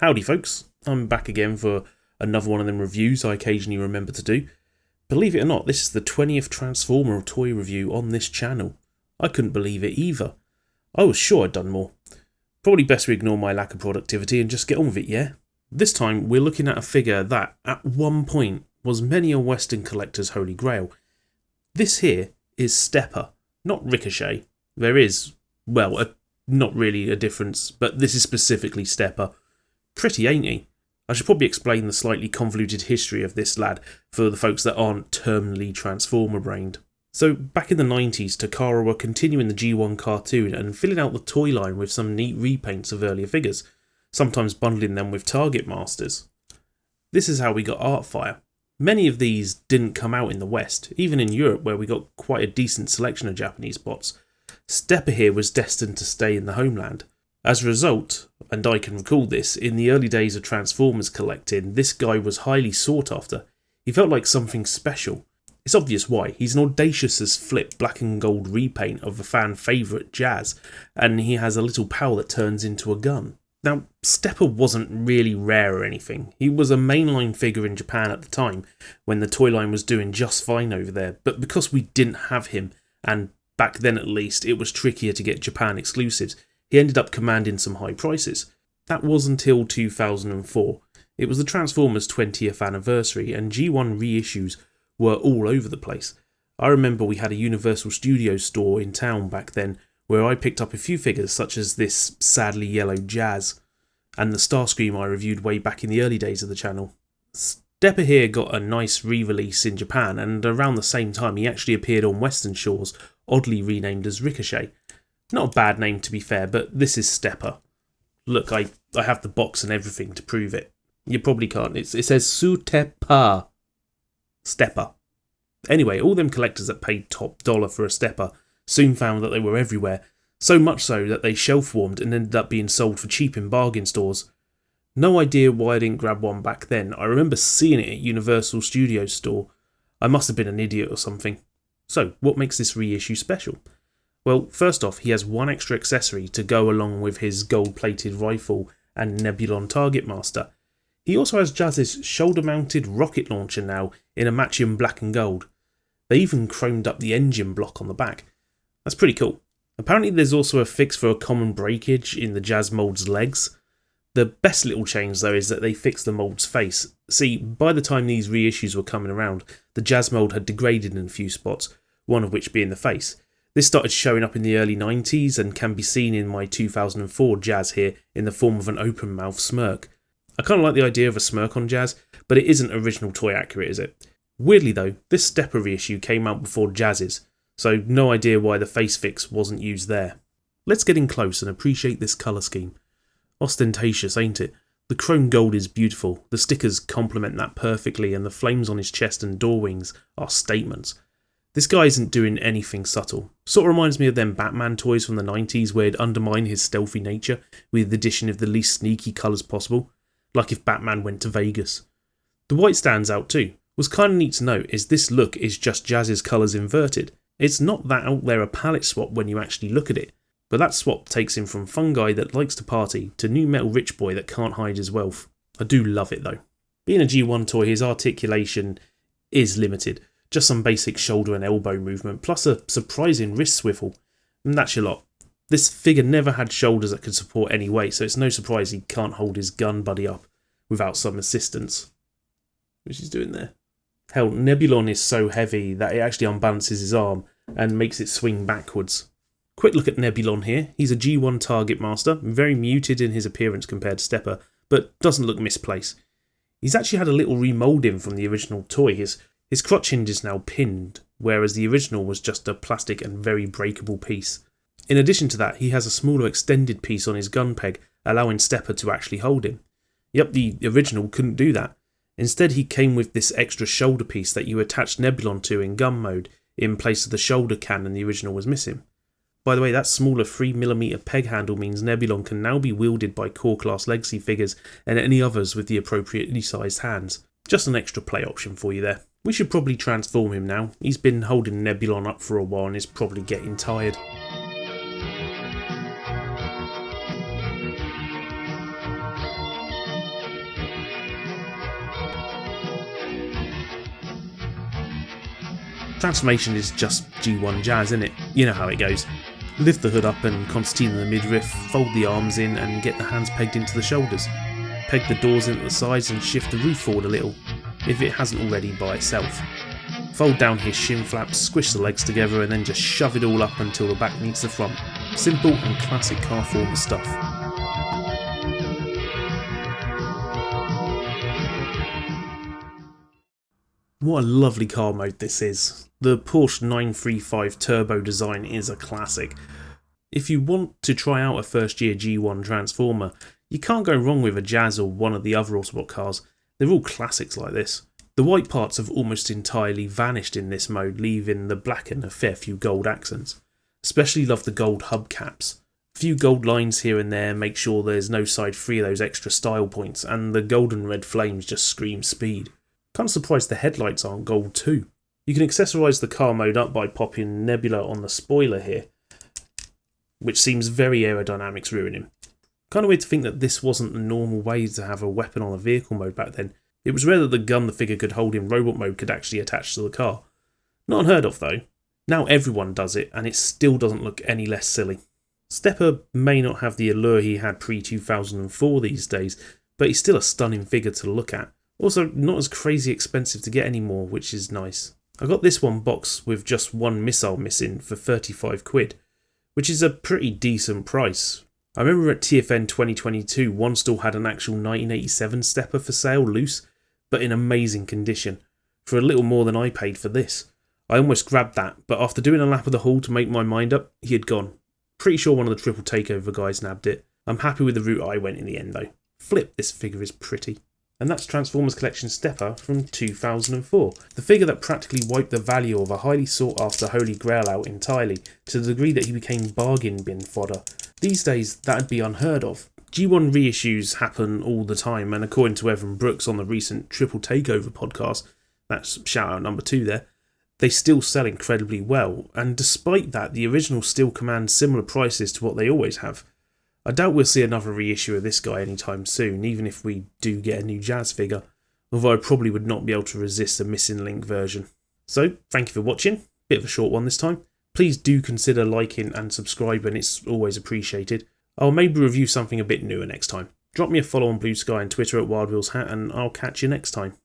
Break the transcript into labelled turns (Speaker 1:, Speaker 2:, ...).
Speaker 1: Howdy folks, I'm back again for another one of them reviews I occasionally remember to do. Believe it or not, this is the 20th Transformer toy review on this channel. I couldn't believe it either. I was sure I'd done more. Probably best we ignore my lack of productivity and just get on with it, yeah? This time we're looking at a figure that, at one point, was many a Western collector's holy grail. This here is Stepper, not Ricochet. There is, well, not really a difference, but this is specifically Stepper. Pretty, ain't he? I should probably explain the slightly convoluted history of this lad for the folks that aren't terminally Transformer-brained. So, back in the 90s, Takara were continuing the G1 cartoon and filling out the toy line with some neat repaints of earlier figures, sometimes bundling them with Target Masters. This is how we got Artfire. Many of these didn't come out in the West, even in Europe where we got quite a decent selection of Japanese bots. Stepper here was destined to stay in the homeland. As a result, and I can recall this, in the early days of Transformers collecting, this guy was highly sought after. He felt like something special. It's obvious why. He's an audacious as flip black and gold repaint of a fan favourite Jazz, and he has a little pal that turns into a gun. Now, Stepper wasn't really rare or anything. He was a mainline figure in Japan at the time, when the toy line was doing just fine over there, but because we didn't have him, and back then at least, it was trickier to get Japan exclusives, he ended up commanding some high prices. That was until 2004. It was the Transformers 20th anniversary and G1 reissues were all over the place. I remember we had a Universal Studios store in town back then where I picked up a few figures such as this sadly yellow Jazz and the Starscream I reviewed way back in the early days of the channel. Stepper here got a nice re-release in Japan, and around the same time he actually appeared on Western shores, oddly renamed as Ricochet. Not a bad name to be fair, but this is Stepper. Look, I have the box and everything to prove it. You probably can't. It says Sutepa. Stepper. Anyway, all them collectors that paid top dollar for a Stepper soon found that they were everywhere, so much so that they shelf-warmed and ended up being sold for cheap in bargain stores. No idea why I didn't grab one back then. I remember seeing it at Universal Studios store. I must have been an idiot or something. So, what makes this reissue special? Well, first off, he has one extra accessory to go along with his gold-plated rifle and Nebulon Target Master. He also has Jazz's shoulder-mounted rocket launcher now in a matching black and gold. They even chromed up the engine block on the back. That's pretty cool. Apparently there's also a fix for a common breakage in the Jazz mold's legs. The best little change though is that they fixed the mold's face. See, by the time these reissues were coming around, the Jazz mold had degraded in a few spots, one of which being the face. This started showing up in the early 90s and can be seen in my 2004 Jazz here in the form of an open mouth smirk. I kind of like the idea of a smirk on Jazz, but it isn't original toy accurate, is it? Weirdly though, this Stepper reissue came out before Jazz's, so no idea why the face fix wasn't used there. Let's get in close and appreciate this colour scheme. Ostentatious, ain't it? The chrome gold is beautiful, the stickers complement that perfectly, and the flames on his chest and door wings are statements. This guy isn't doing anything subtle. Sort of reminds me of them Batman toys from the 90s where it'd undermine his stealthy nature with the addition of the least sneaky colours possible, like if Batman went to Vegas. The white stands out too. What's kind of neat to note is this look is just Jazz's colours inverted. It's not that out there a palette swap when you actually look at it, but that swap takes him from fun guy that likes to party to new metal rich boy that can't hide his wealth. I do love it though. Being a G1 toy, his articulation is limited. Just some basic shoulder and elbow movement, plus a surprising wrist swivel, and that's your lot. This figure never had shoulders that could support any weight, so it's no surprise he can't hold his gun buddy up without some assistance. Which he's doing there. Hell, Nebulon is so heavy that it actually unbalances his arm and makes it swing backwards. Quick look at Nebulon here. He's a G1 Target Master, very muted in his appearance compared to Stepper, but doesn't look misplaced. He's actually had a little remoulding from the original toy. His crotch hinge is now pinned, whereas the original was just a plastic and very breakable piece. In addition to that, he has a smaller extended piece on his gun peg, allowing Stepper to actually hold him. Yep, the original couldn't do that. Instead, he came with this extra shoulder piece that you attached Nebulon to in gun mode, in place of the shoulder cannon the original was missing. By the way, that smaller 3mm peg handle means Nebulon can now be wielded by core class Legacy figures and any others with the appropriately sized hands. Just an extra play option for you there. We should probably transform him now. He's been holding Nebulon up for a while and is probably getting tired. Transformation is just G1 jazz, innit? You know how it goes. Lift the hood up and concertina the midriff, fold the arms in and get the hands pegged into the shoulders. Peg the doors into the sides and shift the roof forward a little, if it hasn't already by itself. Fold down his shin flaps, squish the legs together and then just shove it all up until the back meets the front. Simple and classic Carformer stuff. What a lovely car mode this is. The Porsche 935 Turbo design is a classic. If you want to try out a first year G1 Transformer, you can't go wrong with a Jazz or one of the other Autobot cars. They're all classics like this. The white parts have almost entirely vanished in this mode, leaving the black and a fair few gold accents. Especially love the gold hubcaps. A few gold lines here and there make sure there's no side 3 of those extra style points, and the golden red flames just scream speed. Kind of surprised the headlights aren't gold too. You can accessorise the car mode up by popping Nebula on the spoiler here, which seems very aerodynamics ruining. Kind of weird to think that this wasn't the normal way to have a weapon on a vehicle mode back then. It was rare that the gun the figure could hold in robot mode could actually attach to the car. Not unheard of though. Now everyone does it and it still doesn't look any less silly. Stepper may not have the allure he had pre-2004 these days, but he's still a stunning figure to look at. Also, not as crazy expensive to get anymore, which is nice. I got this one box with just one missile missing for 35 quid, which is a pretty decent price. I remember at TFN 2022 one still had an actual 1987 Stepper for sale loose, but in amazing condition, for a little more than I paid for this. I almost grabbed that, but after doing a lap of the hall to make my mind up, he had gone. Pretty sure one of the triple takeover guys nabbed it. I'm happy with the route I went in the end though. Flip, this figure is pretty. And that's Transformers Collection Stepper from 2004. The figure that practically wiped the value of a highly sought after Holy Grail out entirely, to the degree that he became bargain bin fodder. These days, that'd be unheard of. G1 reissues happen all the time, and according to Evan Brooks on the recent Triple Takeover podcast, that's shout out number 2 there, they still sell incredibly well, and despite that, the originals still command similar prices to what they always have. I doubt we'll see another reissue of this guy anytime soon, even if we do get a new Jazz figure, although I probably would not be able to resist a missing link version. So, thank you for watching, bit of a short one this time. Please do consider liking and subscribing, it's always appreciated. I'll maybe review something a bit newer next time. Drop me a follow on Blue Sky and Twitter at WildWheelsHat and I'll catch you next time.